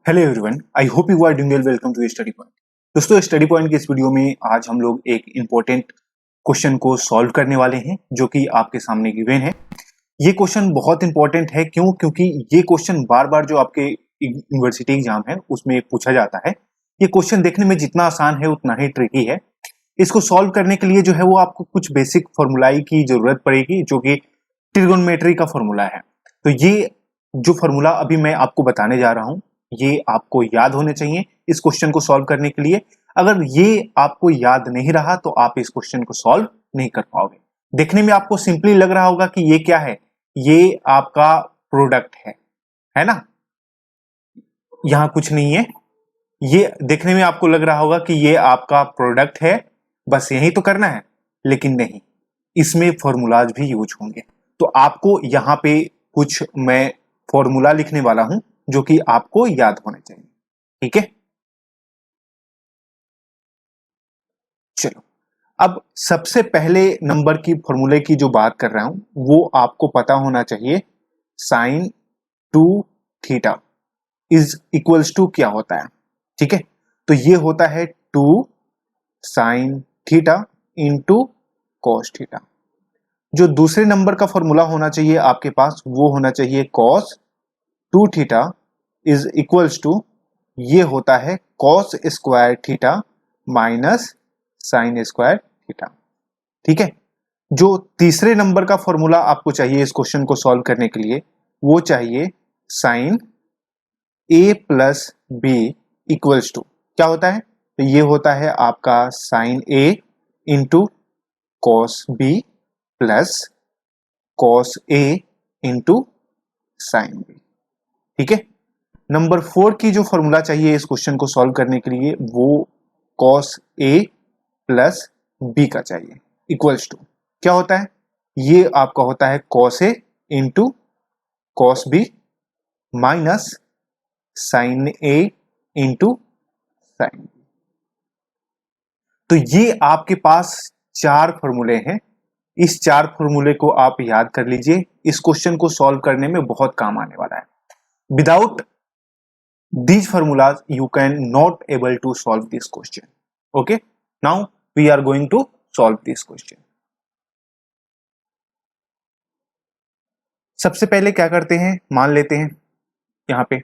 Hello everyone, I hope you are doing well. Welcome to study point. दोस्तों, study point की इस video में आज हम लोग एक इम्पोर्टेंट क्वेश्चन को सॉल्व करने वाले हैं जो कि आपके सामने गिवन है। ये क्वेश्चन बहुत इंपॉर्टेंट है। क्योंकि ये क्वेश्चन बार बार जो आपके यूनिवर्सिटी एग्जाम है उसमें पूछा जाता है। ये क्वेश्चन देखने में जितना आसान है उतना ही ट्रिकी है। इसको सॉल्व करने के लिए जो है वो आपको कुछ बेसिक फॉर्मूलाई की जरूरत पड़ेगी जो कि ट्रिगोनोमेट्री का फॉर्मूला है। तो ये जो फॉर्मूला अभी मैं आपको बताने जा रहा हूं ये आपको याद होने चाहिए इस क्वेश्चन को सॉल्व करने के लिए। अगर ये आपको याद नहीं रहा तो आप इस क्वेश्चन को सॉल्व नहीं कर पाओगे। देखने में आपको सिंपली लग रहा होगा कि ये क्या है, ये आपका प्रोडक्ट है ना। यहां कुछ नहीं है। ये देखने में आपको लग रहा होगा कि ये आपका प्रोडक्ट है, बस यही तो करना है। लेकिन नहीं, इसमें फॉर्मूलाज भी यूज होंगे। तो आपको यहां पे कुछ मैं फॉर्मूला लिखने वाला हूं जो कि आपको याद होने चाहिए। ठीक है, चलो अब सबसे पहले नंबर की फॉर्मूले की जो बात कर रहा हूं वो आपको पता होना चाहिए। Sine 2 theta is equals to क्या होता है। ठीक है, तो ये होता है 2 sine theta into cos theta. जो दूसरे नंबर का फॉर्मूला होना चाहिए आपके पास वो होना चाहिए cos 2 theta is equals to ये होता है cos square theta minus sine square theta. ठीक है, जो तीसरे नंबर का फॉर्मूला आपको चाहिए इस क्वेश्चन को सॉल्व करने के लिए वो चाहिए sine A plus B equals to क्या होता है। तो ये होता है आपका sine A into cos B plus cos A into sine B. ठीक है, नंबर 4 की जो फॉर्मूला चाहिए इस क्वेश्चन को सॉल्व करने के लिए वो कॉस ए प्लस बी का चाहिए इक्वल्स टू क्या होता है। ये आपका होता है cos A into cos B minus sine A into sine B. तो ये आपके पास 4 फॉर्मूले हैं। इस 4 फॉर्मूले को आप याद कर लीजिए। इस क्वेश्चन को सॉल्व करने में बहुत काम आने वाला है। Without these formulas you can not able to solve this question. Okay, now we are going to solve this question. सबसे पहले क्या करते हैं, मान लेते हैं यहां पे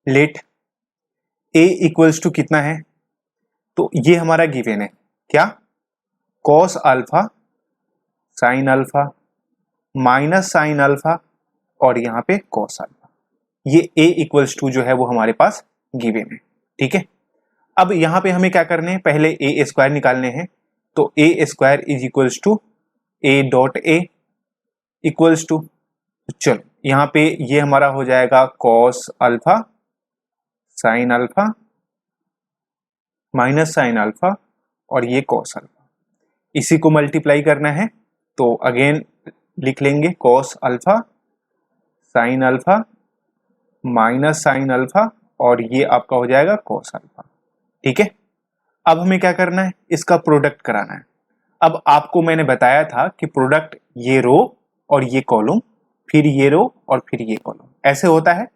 लेट a इक्वल्स टू कितना है। तो ये हमारा गिवन है क्या, cos alpha sine alpha minus sine alpha और यहां पे कॉस अल्फा। ये a इक्वल्स टू जो है वो हमारे पास गिवन है। ठीक है, अब यहां पे हमें क्या करने हैं, पहले ए स्क्वायर निकालने हैं। तो A square is equals to A dot A equals to, चलो यहां पे ये हमारा हो जाएगा cos alpha sine alpha minus sine alpha और ये कॉस अल्फा। इसी को मल्टीप्लाई करना है तो अगेन लिख लेंगे cos alpha sine alpha minus sine alpha और ये आपका हो जाएगा कॉस अल्फा। ठीक है, अब हमें क्या करना है, इसका प्रोडक्ट कराना है। अब आपको मैंने बताया था कि प्रोडक्ट ये रो और ये कॉलम, फिर ये रो और फिर ये कॉलम, ऐसे होता है।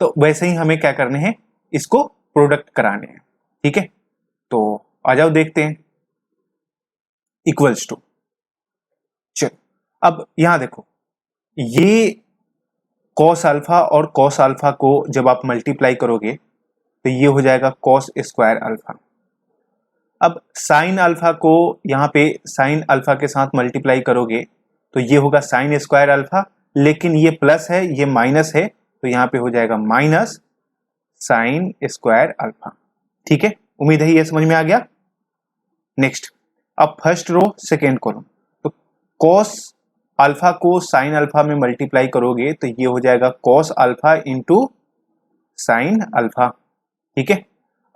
तो वैसे ही हमें क्या करने हैं, इसको प्रोडक्ट कराने हैं। ठीक है, तो आ जाओ देखते हैं। इक्वल्स टू, चलो अब यहां देखो, ये कॉस अल्फा और कॉस अल्फा को जब आप मल्टीप्लाई करोगे तो ये हो जाएगा कॉस स्क्वायर अल्फा। अब साइन अल्फा को यहाँ पे साइन अल्फा के साथ मल्टीप्लाई करोगे तो ये होगा साइन स्क्वायर अल्फा, लेकिन ये प्लस है ये माइनस है तो यहाँ पे हो जाएगा माइनस साइन स्क्वायर अल्फा। ठीक है, उम्मीद है ये समझ में आ गया। नेक्स्ट, अब फर्स्ट रो सेकेंड कॉलम, तो कॉस अल्फा को साइन अल्फा में मल्टीप्लाई करोगे तो ये हो जाएगा cos alpha into sine alpha. ठीक है,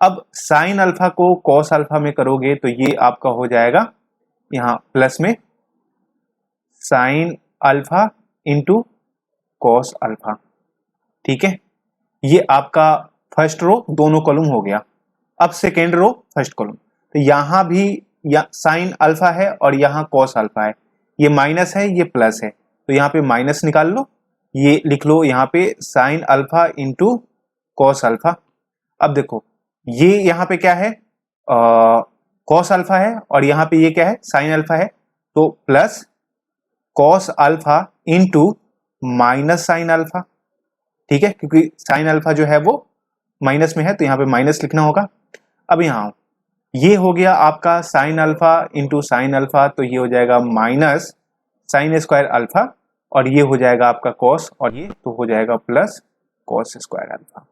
अब साइन अल्फा को कॉस अल्फा में करोगे तो ये आपका हो जाएगा यहां प्लस में sine alpha into cos alpha. ठीक है, ये आपका फर्स्ट रो दोनों कॉलम हो गया। अब सेकेंड रो फर्स्ट कॉलम, तो यहां भी साइन अल्फा है और यहां कॉस अल्फा है। ये माइनस है ये प्लस है तो यहां पे माइनस निकाल लो ये लिख लो यहाँ पे sine alpha into cos alpha. अब देखो ये यहाँ पे क्या है, कॉस अल्फा है और यहाँ पे ये क्या है, साइन अल्फा है, तो plus cos alpha into minus sine alpha. ठीक है, क्योंकि साइन अल्फा जो है वो माइनस में है तो यहाँ पे माइनस लिखना होगा। अब यहाँ ये हो गया आपका sine alpha into sine alpha, तो ये हो जाएगा माइनस साइन स्क्वायर अल्फा, और ये हो जाएगा आपका कॉस, और ये तो हो जाएगा प्लस कॉस स्क्वायर अल्फा।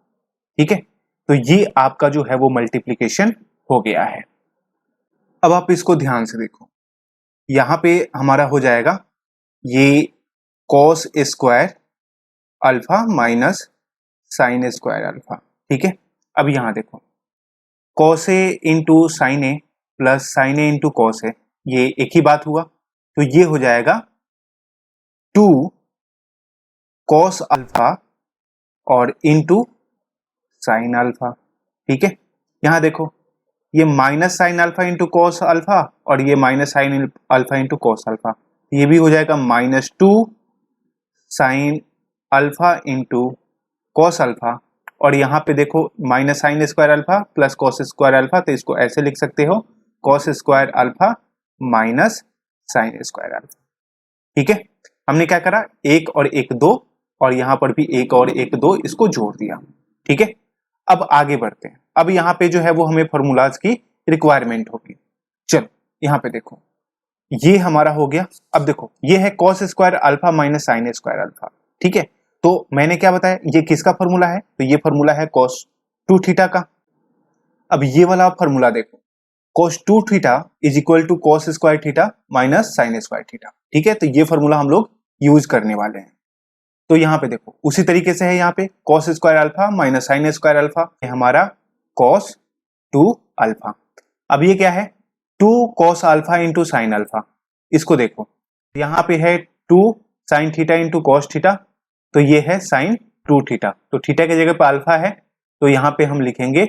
ठीक है, तो ये आपका जो है वो मल्टीप्लीकेशन हो गया है। अब आप इसको ध्यान से देखो, यहां पे हमारा हो जाएगा ये cos square alpha minus sine square alpha. ठीक है, अब यहां देखो cos A into sign A plus sign A into cos A, ये एक ही बात हुआ, तो ये हो जाएगा 2 कॉस अल्फा और इंटू साइन अल्फा। ठीक है, यहां देखो ये minus sine alpha into cos alpha और ये minus sine alpha into cos alpha, ये भी हो जाएगा -2 sine alpha into cos alpha, और यहाँ पे देखो minus sine square alpha plus cos square alpha, तो इसको ऐसे लिख सकते हो cos square alpha minus sine square alpha. ठीक है, हमने क्या करा, एक और एक दो, और यहाँ पर भी एक और एक दो इसको जोड़ दिया। ठीक है, अब आगे बढ़ते हैं। अब यहाँ पे जो है वो हमें फॉर्मूलाज की रिक्वायरमेंट होगी। चलो यहाँ पे देखो ये हमारा हो गया। अब देखो ये है cos square alpha minus sine square alpha. ठीक है, तो मैंने क्या बताया, ये किसका फॉर्मूला है, तो ये फॉर्मूला है cos 2 थीटा का। अब ये वाला फॉर्मूला देखो, cos 2 theta is equal to cos square theta minus sine square theta. ठीक है, तो ये फॉर्मूला हम लोग यूज करने वाले हैं। तो यहाँ पे देखो उसी तरीके से है, यहाँ पे cos square alpha minus sine square alpha, हमारा cos 2 अल्फा। अब ये क्या है, 2 cos alpha into sine alpha. इसको देखो यहाँ पे है 2 sine theta into cos theta, तो ये है साइन 2 थीटा, तो थीटा की जगह पे अल्फा है, तो यहाँ पे हम लिखेंगे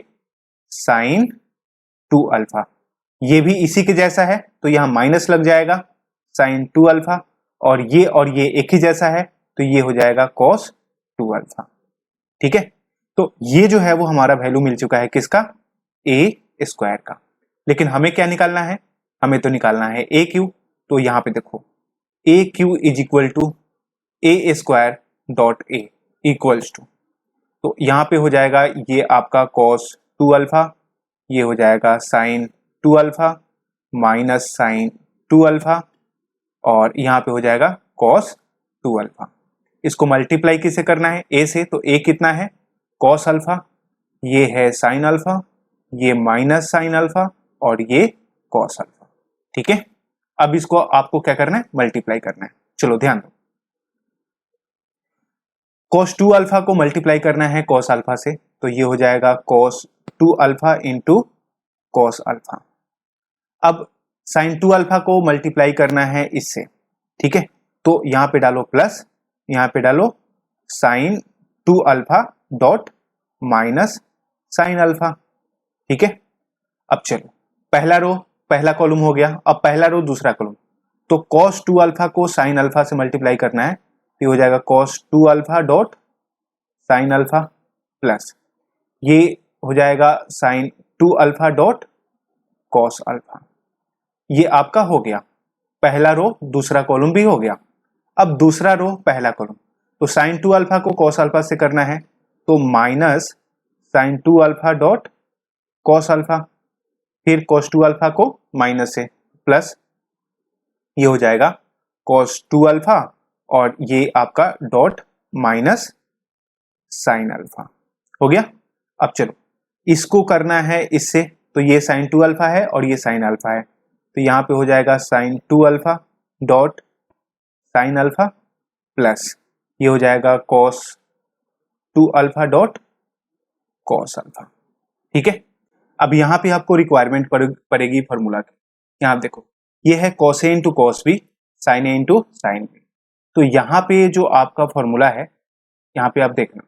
साइन 2 अल्फा। ये भी इसी के जैसा है तो यहाँ माइनस लग जाएगा साइन 2 अल्फा, और ये एक ही जैसा है तो ये हो जाएगा कॉस 2 अल्फा। ठीक है, तो ये जो है वो हमारा वैल्यू मिल चुका है किसका, ए स्क्वायर का। लेकिन हमें क्या निकालना है, हमें तो निकालना है ए क्यू। तो यहाँ पे देखो A Q is equal to A square dot A equals to, तो यहाँ पे हो जाएगा ये आपका कॉस 2 अल्फा, ये हो जाएगा sine 2 alpha minus sine 2 alpha, और यहाँ पे हो जाएगा कॉस 2 अल्फा। इसको मल्टीप्लाई किसे करना है, ए से, तो ए कितना है कॉस अल्फा, ये है साइन अल्फा, ये माइनस साइन अल्फा, और ये कॉस अल्फा। ठीक है, अब इसको आपको क्या करना है, मल्टीप्लाई करना है। चलो ध्यान दो, cos 2 अल्फा को मल्टीप्लाई करना है cos अल्फा से, तो ये हो जाएगा cos 2 alpha into cos alpha. अब sin 2 अल्फा को मल्टीप्लाई करना है इससे। ठीक है, तो यहां पे डालो प्लस, यहां पे डालो sin 2 alpha dot minus sine alpha. ठीक है, अब चलो पहला रो पहला कॉलम हो गया, अब पहला रो दूसरा कॉलम, तो cos 2 अल्फा को sin अल्फा से मल्टीप्लाई करना है, तो ये हो जाएगा cos 2 alpha dot sine alpha plus ये हो जाएगा sin 2 alpha dot cos alpha. ये आपका हो गया पहला रो, दूसरा कॉलम भी हो गया। अब दूसरा रो पहला कॉलम, तो sin 2 अल्फा को cos अल्फा से करना है, तो minus sin 2 alpha dot cos alpha, फिर cos 2 अल्फा को माइनस से प्लस, ये हो जाएगा cos 2 अल्फा और ये आपका डॉट माइनस साइन अल्फा हो गया। अब चलो इसको करना है इससे, तो ये साइन 2 अल्फा है और ये साइन अल्फा है, तो यहाँ पे हो जाएगा sine 2 alpha dot sine alpha plus ये हो जाएगा cos 2 alpha dot cos alpha. ठीक है, अब यहाँ पे आपको रिक्वायरमेंट पड़ेगी फॉर्मूला की। यहाँ देखो ये है cos a into cos B sine A into sine B, तो यहाँ पे जो आपका फॉर्मूला है, यहाँ पे आप देखना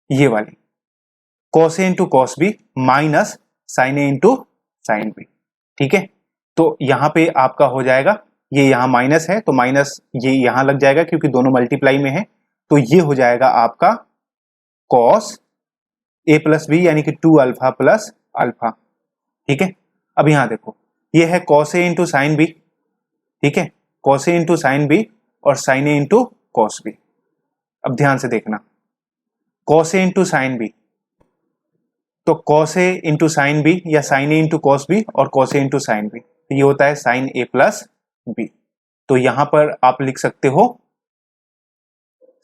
ये वाली cos a into cos B minus sine A into sine B. ठीक है, तो यहाँ पे आपका हो जाएगा ये यहाँ माइनस है तो माइनस ये यहाँ लग जाएगा क्योंकि दोनों मल्टीप्लाई में है, तो ये हो जाएगा आपका कॉस ए प्लस बी यानी कि 2 अल्फा प्लस अल्फा। ठीक है, अब यहाँ देखो ये है cos A into sine B. ठीक है, cos A into sine B और sign A into cos B. अब ध्यान से देखना, cos A into sine B, तो cos A into sine B या sign A into cos B और cos A into sine B, तो ये होता है साइन ए प्लस बी। तो यहां पर आप लिख सकते हो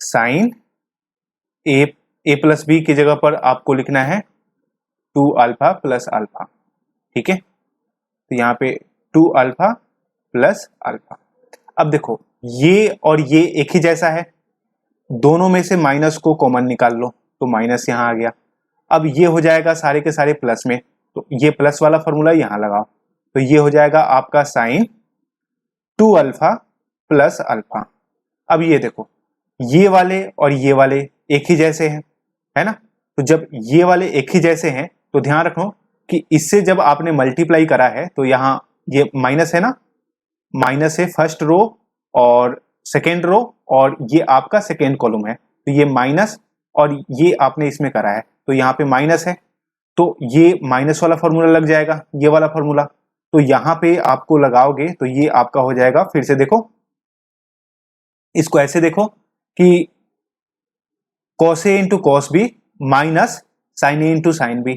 साइन ए प्लस बी की जगह पर आपको लिखना है 2 अल्फा प्लस अल्फा। ठीक है, तो यहाँ पे 2 अल्फा प्लस अल्फा। अब देखो ये और ये एक ही जैसा है, दोनों में से माइनस को कॉमन निकाल लो, तो माइनस यहाँ आ गया। अब ये हो जाएगा सारे के सारे प्लस में, तो ये प्लस वाला फॉर्मूला यहां लगाओ, तो ये हो जाएगा आपका साइन 2 अल्फा प्लस अल्फा। अब ये देखो ये वाले और ये वाले एक ही जैसे हैं, है ना, तो जब ये वाले एक ही जैसे हैं तो ध्यान रखो कि इससे जब आपने मल्टीप्लाई करा है तो यहाँ ये माइनस है ना, माइनस है फर्स्ट रो और सेकेंड रो और ये आपका सेकेंड कॉलम है, तो ये माइनस और ये आपने इसमें करा है तो यहाँ पे माइनस है, तो ये माइनस वाला फॉर्मूला लग जाएगा, ये वाला फॉर्मूला, तो यहाँ पे आपको लगाओगे तो ये आपका हो जाएगा। फिर से देखो, इसको ऐसे देखो कि cos A into cos B minus sine A into sine B,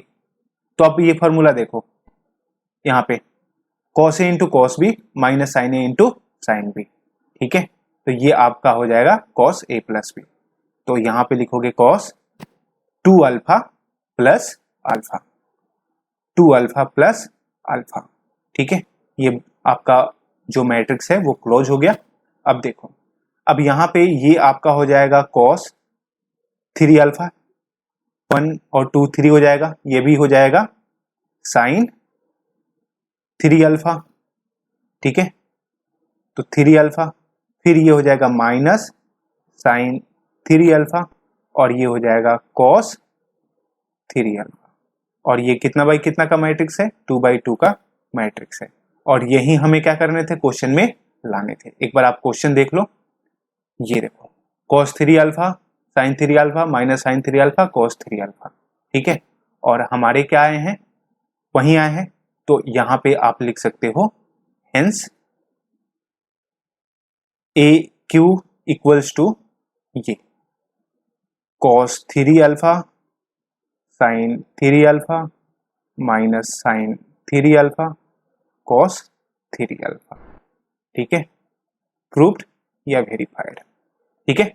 तो अब ये फॉर्मूला देखो यहाँ पे cos A into cos B minus sine A into sine B. ठीक है, तो ये आपका हो जाएगा कॉस ए प्लस बी, तो यहाँ पे लिखोगे cos 2 alpha plus alpha, 2 alpha plus alpha. ठीक है, ये आपका जो मैट्रिक्स है वो क्लोज हो गया। अब देखो, अब यहाँ पे ये आपका हो जाएगा कॉस 3 अल्फा, 1 और 2 3 हो जाएगा, ये भी हो जाएगा साइन 3 अल्फा। ठीक है, तो 3 अल्फा, फिर ये हो जाएगा माइनस साइन 3 अल्फा और ये हो जाएगा कॉस 3 अल्फा, और ये कितना बाई कितना का मैट्रिक्स है, 2/2 का मैट्रिक्स है। और यही हमें क्या करने थे, क्वेश्चन में लाने थे। एक बार आप क्वेश्चन देख लो, ये देखो cos 3 alpha sine 3 alpha minus sine 3 alpha cos 3 alpha. ठीक है, और हमारे क्या आए हैं, वहीं आए हैं, तो यहां पे आप लिख सकते हो hence A Q equals to ये cos 3 alpha sine 3 alpha minus sine 3 alpha cos 3 alpha. ठीक है, प्रूव्ड या वेरीफाइड। ठीक है,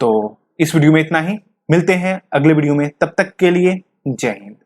तो इस वीडियो में इतना ही, मिलते हैं अगले वीडियो में, तब तक के लिए जय हिंद।